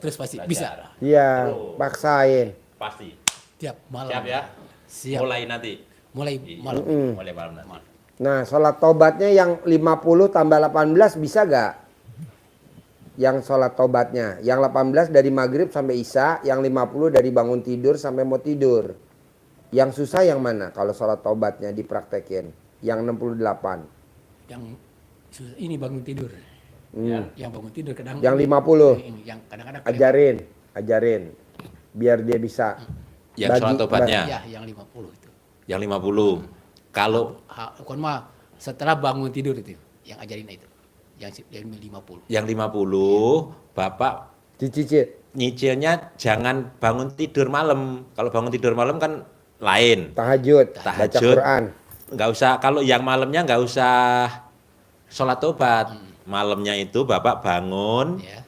Terus pasti belajar. bisa. Iya, Terus. paksain. Pasti. Tiap malam. Siap ya? Siap. Mulai nanti. Mulai Iya, malam. Mulai malam nanti. Nah, sholat tobatnya yang 50 tambah 18 bisa gak? Yang sholat tobatnya. Yang 18 dari maghrib sampai isya. Yang 50 dari bangun tidur sampai mau tidur. Yang susah yang mana kalau sholat tobatnya dipraktekin? Yang 68. Yang ini bangun tidur. Yang bangun tidur kadang. Yang 50. Yang kadang-kadang. Ajarin. Biar dia bisa. Yang sholat tobatnya. Ya, yang 50 itu. Yang 50. Kalau Bukan mah setelah bangun tidur itu. Yang ajarin itu. Yang 50. yang 50, Bapak Dicicil. nyicilnya jangan bangun tidur malam. Kalau bangun tidur malam kan lain. Tahajud. Baca Quran. Nggak usah, kalau yang malamnya nggak usah sholat tobat. Malamnya itu Bapak bangun, Ya.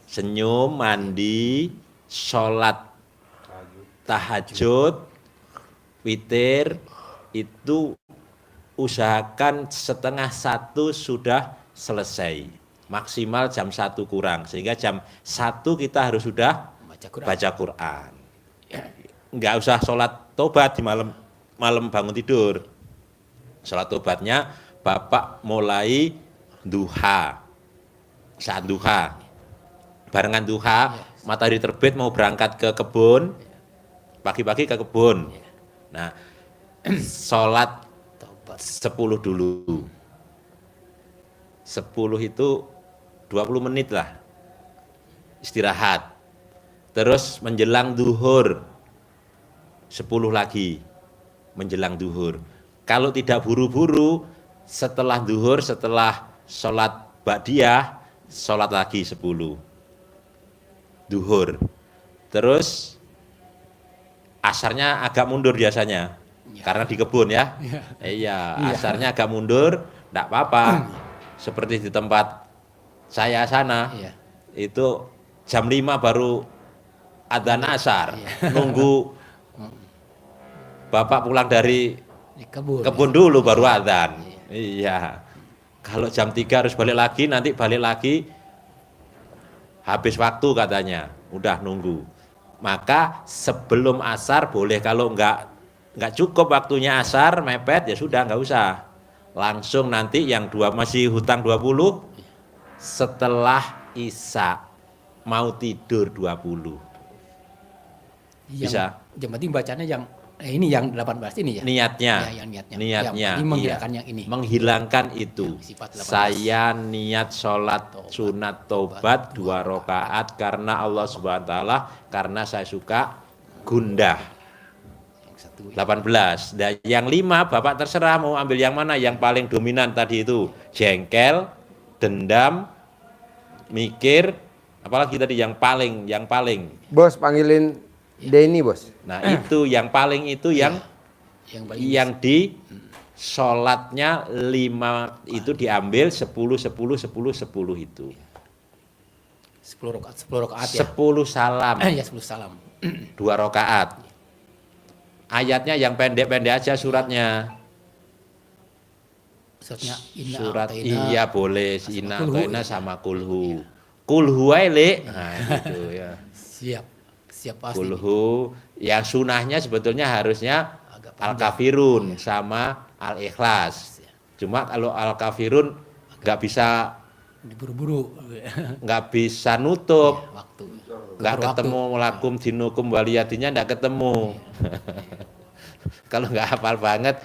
senyum, mandi, sholat tahajud, witir, itu usahakan 12:30 sudah selesai. Maksimal jam 1 kurang. Sehingga jam 1 kita harus sudah baca Quran. Nggak usah sholat tobat di malam bangun tidur. Sholat tobatnya Bapak mulai duha. Saat duha. Barengan duha, matahari terbit mau berangkat ke kebun. Pagi-pagi ke kebun. Nah, sholat 10 dulu. 10 itu 20 menit lah. Istirahat. Terus menjelang duhur. 10 lagi. Menjelang duhur. Kalau tidak buru-buru, setelah duhur, setelah sholat ba'diyah, sholat lagi 10. Duhur. Terus asarnya agak mundur biasanya. Karena di kebun ya. Iya, asarnya agak mundur, enggak apa-apa. Seperti di tempat saya sana, itu jam 5 baru adzan asar. Nunggu Bapak pulang dari kebun dulu baru adzan. Iya. Kalau jam 3 harus balik lagi, nanti balik lagi habis waktu katanya. Udah nunggu. Maka sebelum asar boleh, kalau nggak cukup waktunya asar mepet ya sudah nggak usah. Langsung nanti yang masih hutang 20 setelah isya mau tidur 20. Bisa. Yang penting bacanya yang ini yang 18 ini ya. Niatnya. Ya, yang niatnya. Niatnya. Yang menghilangkan yang ini. Menghilangkan itu. Sifat 18. Saya niat sholat sunat tobat 2 rakaat karena Allah Subhanahu wa taala, karena saya suka gundah. 18. Dan yang 5 Bapak terserah mau ambil yang mana. Yang paling dominan tadi itu jengkel, dendam, mikir, apalagi tadi yang paling. Bos panggilin Denny bos. Nah itu yang paling itu yang di sholatnya 5 itu diambil 10 itu. 10 rakaat ya. 10 salam. Ya 10 salam. 2 rakaat. Ayatnya yang pendek-pendek aja suratnya. Surat iya boleh, Inna A'tayna sama kulhu. Kulhu ae, nah gitu ya. Siap pasti. Kulhu, yang sunahnya sebetulnya harusnya Al-Kafirun sama Al-Ikhlas. Cuma kalau Al-Kafirun nggak bisa diburu-buru, nggak bisa nutup, nggak ketemu waktu. lakum dinukum waliyatinya, nggak ketemu. Kalau nggak hafal banget,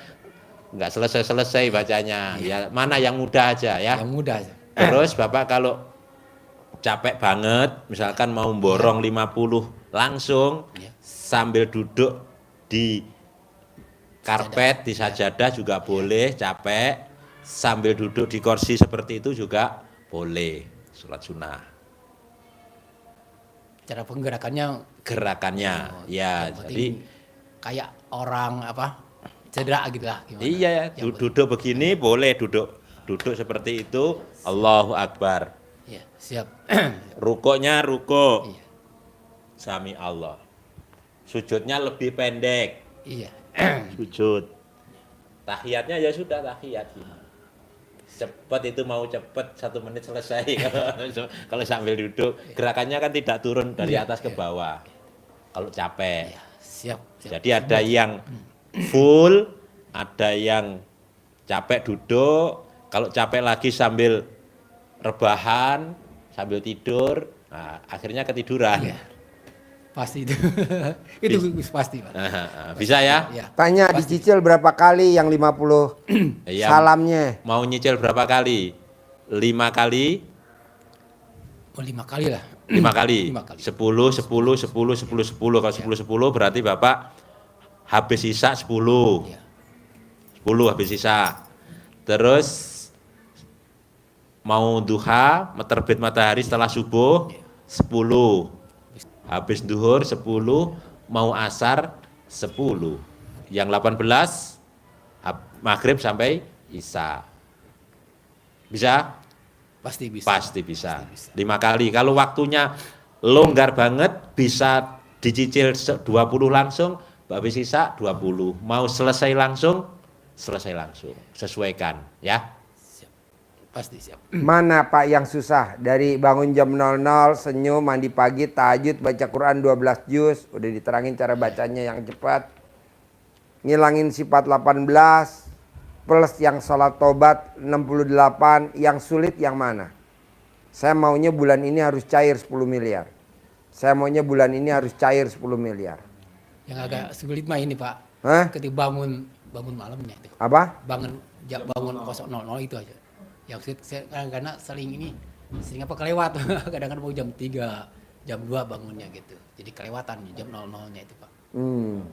nggak selesai bacanya. Ya mana yang mudah aja ya. Yang mudah aja. Terus Bapak kalau capek banget, misalkan mau borong 50 langsung sambil duduk di karpet, di sajadah juga boleh, capek. Sambil duduk di kursi seperti itu juga boleh, sholat sunnah. Cara penggerakannya ya, jadi kayak orang cedera gitu lah. Gimana? Iya ya, duduk begini boleh, duduk seperti itu. Allahu Akbar. Iya, siap. Rukuknya rukuk. Iya. Sami Allah. Sujudnya lebih pendek. Iya. Sujud. Tahiyatnya ya sudah tahiyat. Cepat itu mau cepat 1 menit selesai kalau sambil duduk gerakannya kan tidak turun dari atas ke bawah kalau capek. Siap. Jadi ada yang full, ada yang capek duduk, kalau capek lagi sambil rebahan, sambil tidur, nah, akhirnya ketiduran. Iya. Pasti itu. Itu pasti, Pak. Bisa ya? Ya. Tanya Pasti. dicicil berapa kali yang 50 Iya. salamnya? Mau nyicil berapa kali? 5 kali? Oh, 5 kali lah. 5 kali? 5 kali. 10, 10, 10, 10, 10. Kalau 10, 10 berarti Bapak habis sisa 10. Iya. 10 habis sisa. Terus mau duha, terbit matahari setelah subuh 10. Habis duhur 10, mau asar 10. Yang 18 maghrib sampai isya. Bisa? Pasti bisa. Pasti bisa. 5 kali. Kalau waktunya longgar banget bisa dicicil 20 langsung, habis sisa 20. Mau selesai langsung, selesai langsung. Sesuaikan ya. Pasti siap. Mana Pak yang susah? Dari bangun jam 00, senyum, mandi pagi, tahajud, baca Quran 12 juz. Udah diterangin cara bacanya yang cepat. Ngilangin sifat 18. Plus yang sholat tobat 68. Yang sulit yang mana? Saya maunya bulan ini harus cair 10 miliar. Saya maunya bulan ini harus cair 10 miliar. Yang agak sulit mah ini, Pak. Hah? Ketika bangun malamnya itu. Apa? Bangun 0:00 itu aja. Yang sulit saya karena sering apa kelewat. Kadang-kadang mau jam 3, jam 2 bangunnya gitu. Jadi kelewatan jam 00-nya itu, Pak.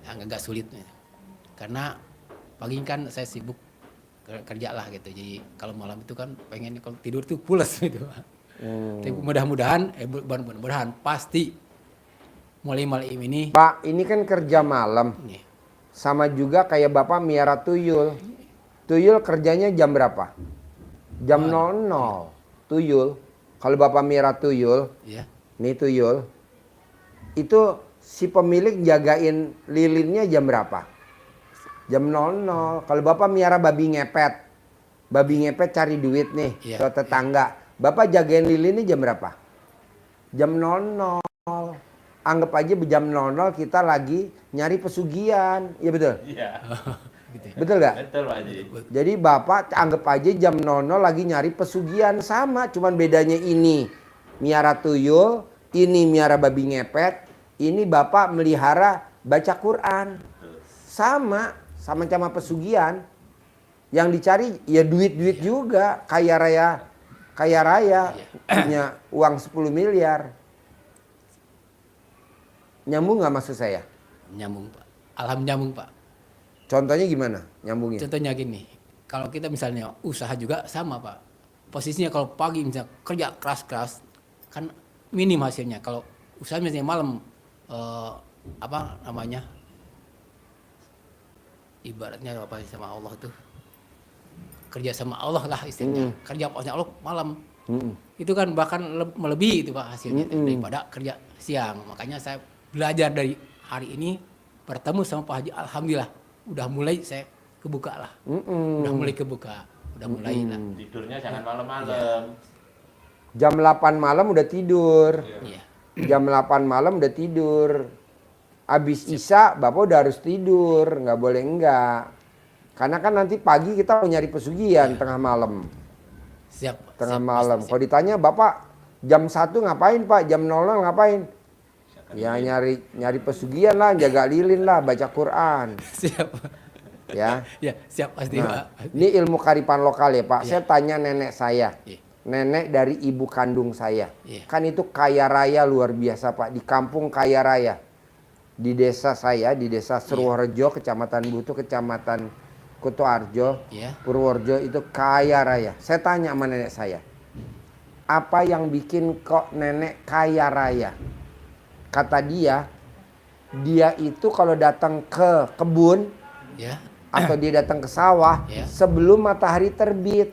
Yang agak sulit. Karena pagi kan saya sibuk kerja lah gitu. Jadi kalau malam itu kan pengen kalau tidur tuh pulas gitu, Pak. Tapi mudah-mudahan pasti mulai malam ini. Pak, ini kan kerja malam. Nih, Sama juga kayak Bapak miara tuyul. Tuyul kerjanya jam berapa? Jam 00. Tuyul. Kalau Bapak miara tuyul, ya. nih tuyul. Itu si pemilik jagain lilinnya jam berapa? Jam 00. Kalau Bapak miara babi ngepet. Babi ngepet cari duit nih Iya, ke tetangga. Bapak jagain lilinnya jam berapa? Jam 00. Anggap aja jam 00 kita lagi nyari pesugihan. Iya betul? Iya. Gitu ya. Betul nggak? Betul Pak Haji. Jadi Bapak anggap aja jam 00 lagi nyari pesugihan sama. Cuman bedanya ini miara tuyul, ini miara babi ngepet, ini Bapak melihara baca Quran. Sama pesugihan. Yang dicari ya duit-duit juga, kaya raya punya uang 10 miliar. Nyambung nggak maksud saya? Nyambung, Pak. Alhamdulillah nyambung, Pak. Contohnya gimana nyambungnya? Contohnya gini, kalau kita misalnya usaha juga sama, Pak. Posisinya kalau pagi misalnya kerja keras-keras kan minim hasilnya. Kalau usaha misalnya malam apa namanya? Ibaratnya apa sama Allah tuh? Kerja sama Allah lah istilahnya. Kerja sama Allah malam. Itu kan bahkan melebihi itu, Pak, hasilnya daripada kerja siang. Makanya saya belajar dari hari ini bertemu sama Pak Haji, alhamdulillah udah mulai saya kebuka lah. Udah mulai kebuka. Udah mulai lah. Tidurnya jangan malam-malam. Jam 8 malam udah tidur. Iya. Jam 8 malam udah tidur. Abis Isya Bapak udah harus tidur, nggak boleh enggak. Karena kan nanti pagi kita mau nyari pesugihan tengah malam. Siap, Pak. Tengah Siap, malam. pasti, Kalau ditanya Bapak jam 1 ngapain Pak? Jam 00 ngapain? Ya nyari pesugihan lah, jaga lilin lah, baca Quran. siap. Ya. Ya, siap pasti, Nah, Pak. ini ilmu karipan lokal ya Pak. Iya. Saya tanya nenek saya. Iya. Nenek dari ibu kandung saya. Iya. Kan itu kaya raya luar biasa Pak. Di kampung kaya raya. Di desa saya, di desa Seruorejo, Kecamatan Butuh, Kecamatan Kutoarjo, Iya. Purworejo itu kaya raya. Saya tanya sama nenek saya. Apa yang bikin kok nenek kaya raya? Kata dia itu kalau datang ke kebun Ya. atau dia datang ke sawah Ya. sebelum matahari terbit.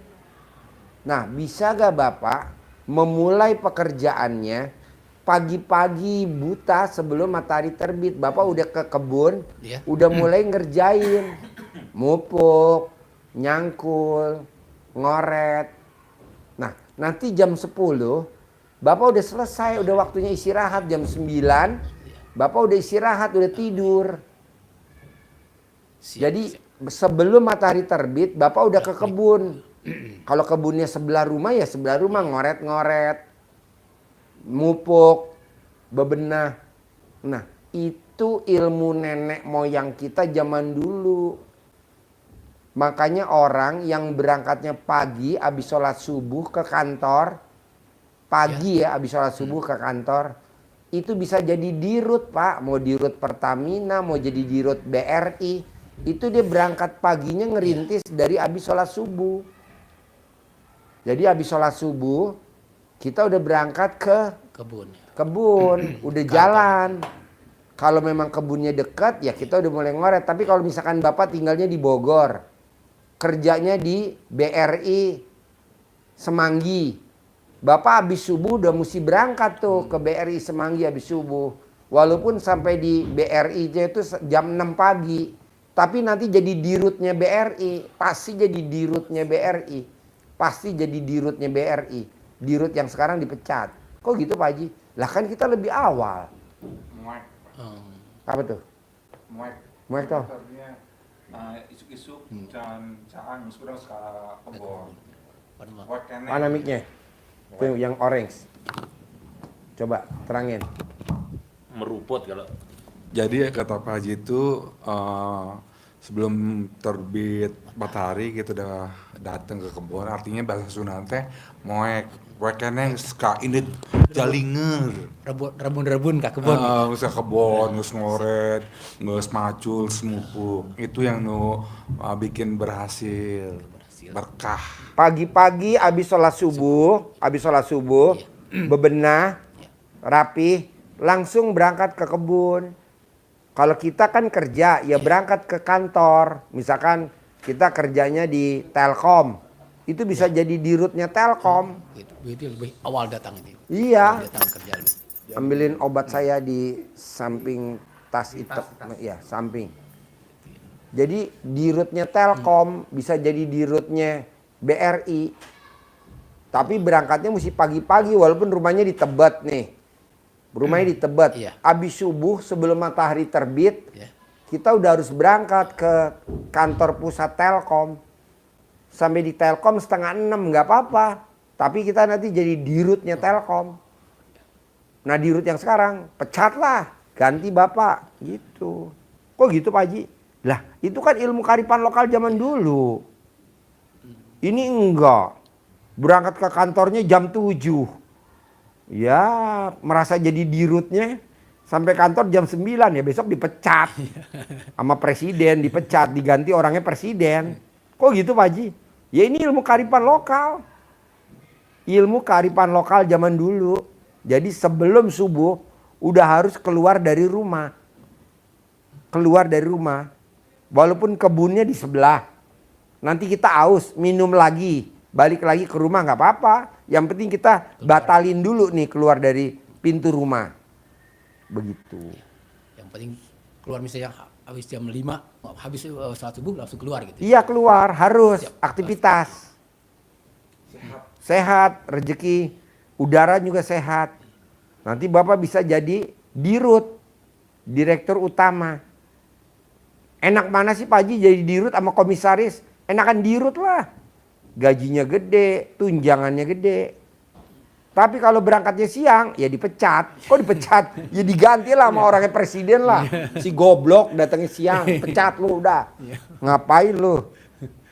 Nah, bisa gak Bapak memulai pekerjaannya pagi-pagi buta sebelum matahari terbit? Bapak udah ke kebun, Ya. udah mulai ngerjain, mupuk, nyangkul, ngoret. Nah, nanti jam 10 Bapak udah selesai, udah waktunya istirahat jam 9. Bapak udah istirahat, udah tidur. Jadi sebelum matahari terbit, Bapak udah ke kebun. Kalau kebunnya sebelah rumah ya sebelah rumah ngoret-ngoret, mupuk, bebenah. Nah, itu ilmu nenek moyang kita zaman dulu. Makanya orang yang berangkatnya pagi habis sholat subuh ke kantor, pagi ya habis sholat subuh ke kantor, itu bisa jadi dirut Pak, mau dirut Pertamina, mau jadi dirut BRI, itu dia berangkat paginya ngerintis dari habis sholat subuh. Jadi habis sholat subuh, kita udah berangkat ke kebun, udah jalan. Kalau memang kebunnya dekat, ya kita udah mulai ngoret. Tapi kalau misalkan Bapak tinggalnya di Bogor, kerjanya di BRI Semanggi, Bapak habis subuh udah mesti berangkat tuh ke BRI Semanggi habis subuh. Walaupun sampai di BRI-nya itu jam 6 pagi. Tapi nanti jadi dirutnya BRI. Pasti jadi dirutnya BRI. Pasti jadi dirutnya BRI. Dirut yang sekarang dipecat. Kok gitu Pak Haji? Lah kan kita lebih awal. Muek. Apa tuh? Muek. Muek tuh? Isuk-isuk dan caan sudah ke kebun. Mana mic-nya? Tuh yang orange. Coba terangin. Meruput kalau. Jadi kata Pak Haji itu sebelum terbit matahari kita udah datang ke kebun. Artinya bahasa Sunda teh moek. Wekene ska ini jalinger. Rebun ka kebun. Geus ka kebun, geus ngoret, geus macul, semupuk. Itu yang bikin berhasil. Berkah. Pagi-pagi habis sholat subuh, bebenah, rapi, langsung berangkat ke kebun. Kalau kita kan kerja, ya berangkat ke kantor. Misalkan kita kerjanya di Telkom, itu bisa jadi dirutnya Telkom. Itu lebih awal datang itu. Iya. Datang kerja. Ambilin obat saya di samping tas itu, ya samping. Jadi dirutnya Telkom bisa jadi dirutnya BRI. Tapi berangkatnya mesti pagi-pagi walaupun rumahnya di Tebet nih. Rumahnya di Tebet. Iya. Abis subuh sebelum matahari terbit, kita udah harus berangkat ke kantor pusat Telkom. Sampai di Telkom 5:30 nggak apa-apa. Tapi kita nanti jadi dirutnya Telkom. Nah dirut yang sekarang pecatlah, ganti Bapak gitu. Kok gitu Pak Haji? Lah itu kan ilmu kearifan lokal zaman dulu. Ini enggak. Berangkat ke kantornya jam 7. Ya merasa jadi dirutnya sampai kantor jam 9 ya besok dipecat. Sama presiden dipecat, diganti orangnya presiden. Kok gitu Pak Haji? Ya ini ilmu kearifan lokal. Ilmu kearifan lokal zaman dulu. Jadi sebelum subuh udah harus keluar dari rumah. Keluar dari rumah. Walaupun kebunnya di sebelah. Nanti kita aus, minum lagi. Balik lagi ke rumah nggak apa-apa. Yang penting kita batalin dulu nih keluar dari pintu rumah. Begitu. Yang penting keluar misalnya habis jam 5, habis sholat subuh langsung keluar gitu. Iya keluar, harus aktivitas. Sehat, rezeki, udara juga sehat. Nanti Bapak bisa jadi dirut, direktur utama. Enak mana sih Pak Haji jadi dirut sama komisaris? Enakan dirut lah. Gajinya gede, tunjangannya gede. Tapi kalau berangkatnya siang, ya dipecat. Kok dipecat? Ya diganti lah sama orangnya presiden lah. Si goblok datangnya siang, pecat lu udah. Ngapain lu?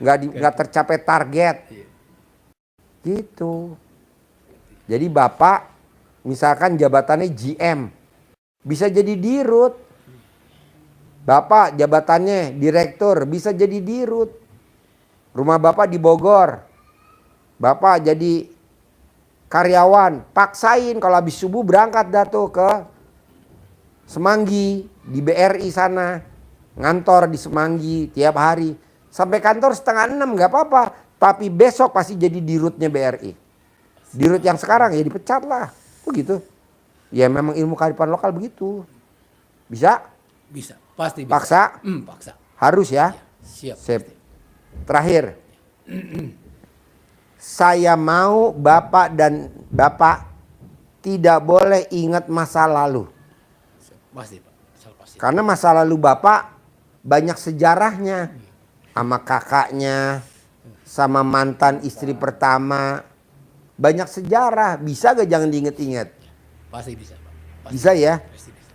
Nggak tercapai target. Gitu. Jadi Bapak misalkan jabatannya GM, bisa jadi dirut. Bapak jabatannya direktur, bisa jadi dirut. Rumah Bapak di Bogor, Bapak jadi karyawan, paksain kalau habis subuh berangkat dah tuh ke Semanggi, di BRI sana. Ngantor di Semanggi tiap hari. Sampai kantor 5:30 nggak apa-apa. Tapi besok pasti jadi dirutnya BRI. Dirut yang sekarang ya dipecat lah. Kok gitu? Ya memang ilmu kearifan lokal begitu. Bisa? Bisa, pasti bisa. Paksa? Paksa. Harus ya? Siap. Sip. Terakhir. saya mau Bapak dan Bapak tidak boleh ingat masa lalu. Pasti Pak, pasti. Karena masa lalu Bapak banyak sejarahnya. Sama kakaknya, sama mantan istri pertama. Banyak sejarah. Bisa gak jangan diinget-inget? Pasti bisa Pak. Pasti. Bisa ya? Pasti bisa.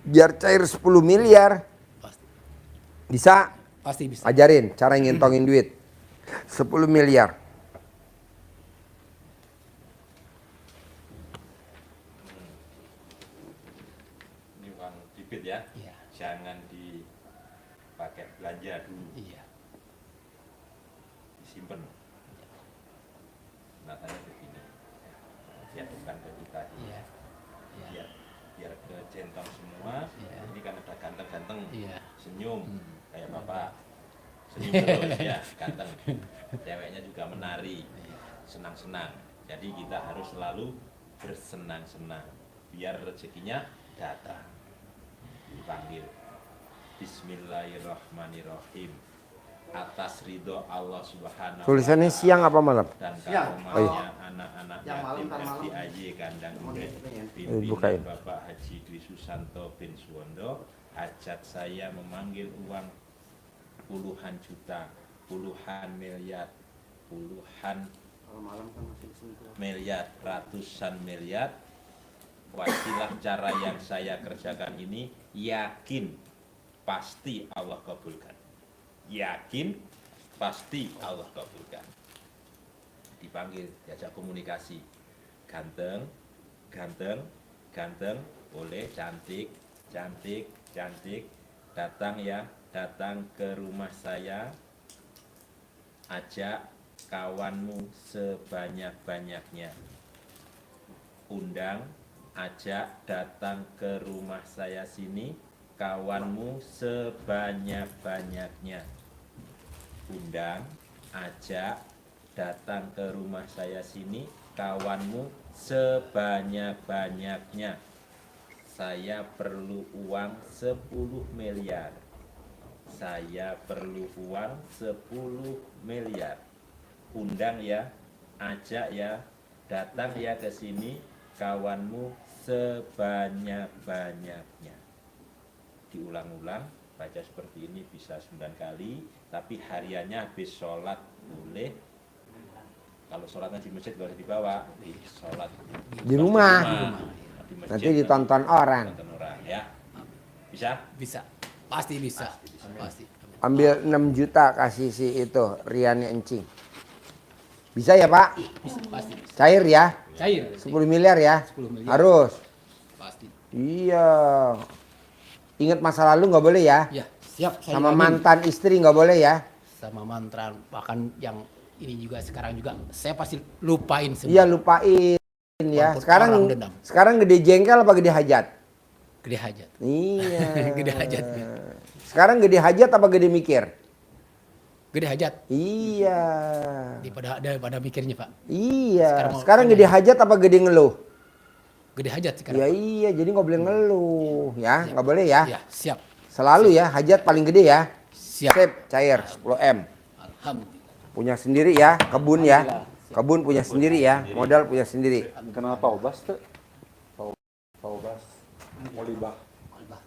Biar cair 10 miliar. Pasti. Bisa? Pasti bisa. Ajarin cara ngintongin duit. 10 miliar. Ini uang debit ya. Iya. Jangan dipakai belanja dulu. Iya. Disimpan. Natanya begini. Ya bukan ke kita. Iya. Iya. Biar ke centong semua. Iya. Ini kan ada ganteng-ganteng. Iya. Senyum kayak bapak. Senyum terus ya, ganteng. Ceweknya juga menari. Senang-senang. Jadi kita harus selalu bersenang-senang. Biar rezekinya datang. Dipanggil. Bismillahirrahmanirrahim. Atas ridho Allah Subhanahu wa Tulisannya Ta'ala siang apa malam? dan Siang. karomahnya anak-anak Yang malam, yatim kan malam. FDIY Kandang Urip bukain. pimpinan Bapak Haji Dwi Susanto bin Suwondo. Hajat saya memanggil uang puluhan juta, puluhan miliar, puluhan miliar, ratusan miliar. Wasilah cara yang saya kerjakan ini yakin pasti Allah kabulkan. Yakin pasti Allah kabulkan. Dipanggil, diajak komunikasi. Ganteng, ganteng, ganteng, boleh, cantik, cantik, cantik. Datang ya, datang ke rumah saya. Ajak kawanmu sebanyak-banyaknya. Undang, ajak datang ke rumah saya sini kawanmu sebanyak-banyaknya. Undang, ajak datang ke rumah saya sini kawanmu sebanyak-banyaknya. Saya perlu uang 10 miliar. Saya perlu uang 10 miliar. Undang ya, ajak ya, datang ya ke sini kawanmu sebanyak-banyaknya. Diulang-ulang, baca seperti ini bisa 9 kali, tapi hariannya habis sholat boleh. Kalau sholatnya di masjid boleh dibawa, di sholat Di rumah. Di masjid, Nanti ditonton orang. ditonton orang ya. Bisa? Bisa. Pasti bisa. Pasti. Ambil 6 juta kasih si itu Riannya Encing. Bisa ya Pak? Bisa. Pasti bisa. Cair ya? Cair. 10 miliar ya? 10 miliar. Harus. Pasti. Iya. Ingat masa lalu nggak boleh ya? Ya, siap. Saya Sama jamin. mantan istri nggak boleh ya? Sama mantan, bahkan yang ini juga sekarang juga saya pasti lupain semua. Iya lupain ya. Walaupun Sekarang orang dendam. sekarang gede jengkel apa gede hajat? Gede hajat. Iya. Gede hajat. Sekarang gede hajat apa gede mikir? Gede hajat. Iya. Daripada mikirnya Pak. Iya. Sekarang mau- Sekarang gede hajat apa gede ngeluh? Gede hajat sekarang. Ya iya. Jadi nggak boleh ngeluh ya. Nggak boleh ya. Ya, siap. Selalu ya. Hajat paling gede ya. Siap. Sip. Cair 10 M. Alhamdulillah. Punya sendiri ya. Kebun ya. Kebun punya sendiri ya. Modal punya sendiri. Kenal Paubas tuh? Paubas. Molibah. Alhamdulillah.